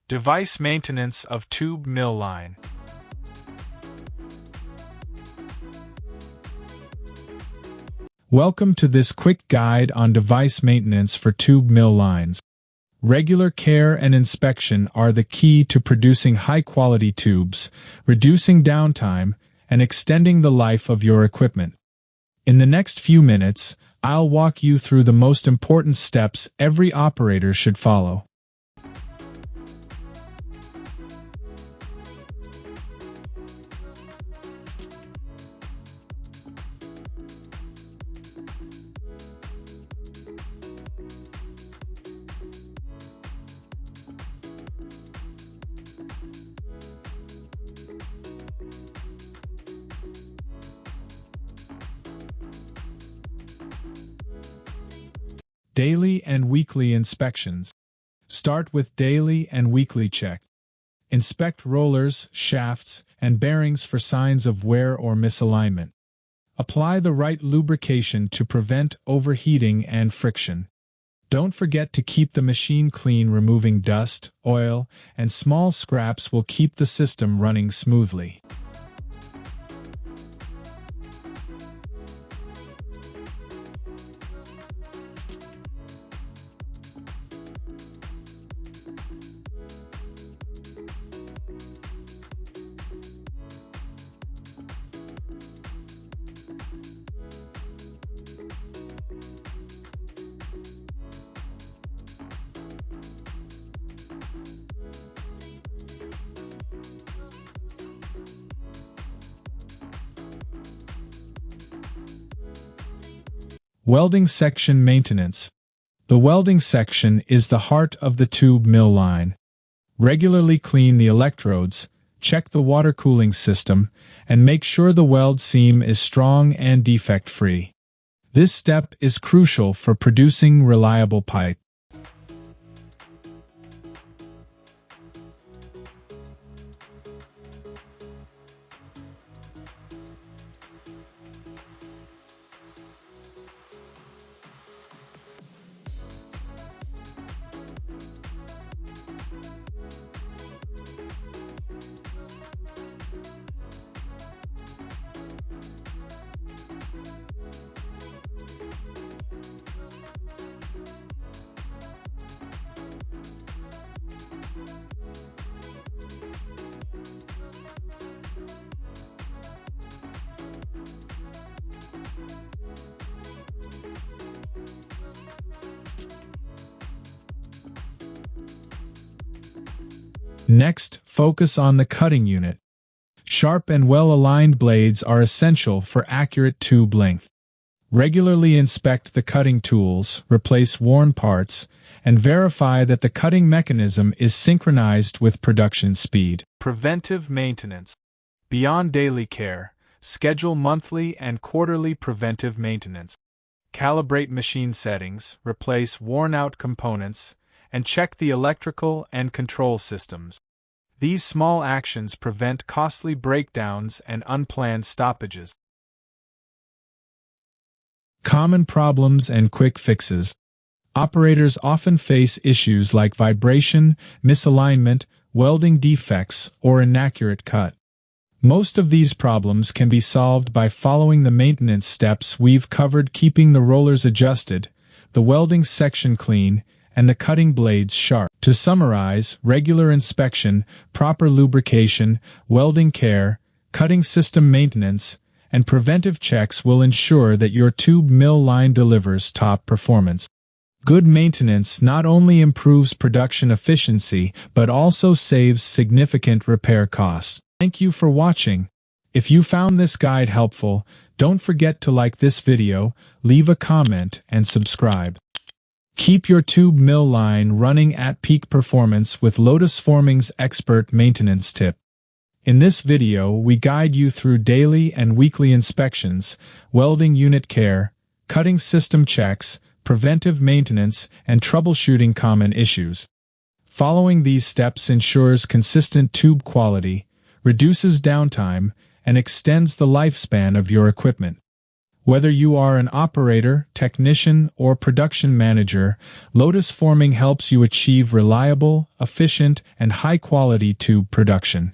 Device maintenance of tube mill line. Welcome to this quick guide on device maintenance for tube mill lines. Regular care and inspection are the key to producing high-quality tubes, reducing downtime, and extending the life of your equipment. In the next few minutes, I'll walk you through the most important steps every operator should follow. Daily and weekly inspections. Start with daily and weekly check. Inspect rollers, shafts, and bearings for signs of wear or misalignment. Apply the right lubrication to prevent overheating and friction. Don't forget to keep the machine clean. Removing dust, oil, and small scraps will keep the system running smoothly. Welding section maintenance. The welding section is the heart of the tube mill line. Regularly clean the electrodes, check the water cooling system, and make sure the weld seam is strong and defect-free. This step is crucial for producing reliable pipe. Next, focus on the cutting unit. Sharp and well-aligned blades are essential for accurate tube length. Regularly inspect the cutting tools, replace worn parts, and verify that the cutting mechanism is synchronized with production speed. Preventive maintenance. Beyond daily care, schedule monthly and quarterly preventive maintenance. Calibrate machine settings, replace worn-out components, and check the electrical and control systems. These small actions prevent costly breakdowns and unplanned stoppages. Common problems and quick fixes. Operators often face issues like vibration, misalignment, welding defects, or inaccurate cut. Most of these problems can be solved by following the maintenance steps we've covered: keeping the rollers adjusted, the welding section clean, and the cutting blades sharp. To summarize, regular inspection, proper lubrication, welding care, cutting system maintenance, and preventive checks will ensure that your tube mill line delivers top performance. Good maintenance not only improves production efficiency, but also saves significant repair costs. Thank you for watching. If you found this guide helpful, don't forget to like this video, leave a comment, and subscribe. Keep your tube mill line running at peak performance with LOTOSFORMING's expert maintenance tip. In this video, we guide you through daily and weekly inspections, welding unit care, cutting system checks, preventive maintenance, and troubleshooting common issues. Following these steps ensures consistent tube quality, reduces downtime, and extends the lifespan of your equipment. Whether you are an operator, technician, or production manager, LOTOS Forming helps you achieve reliable, efficient, and high-quality tube production.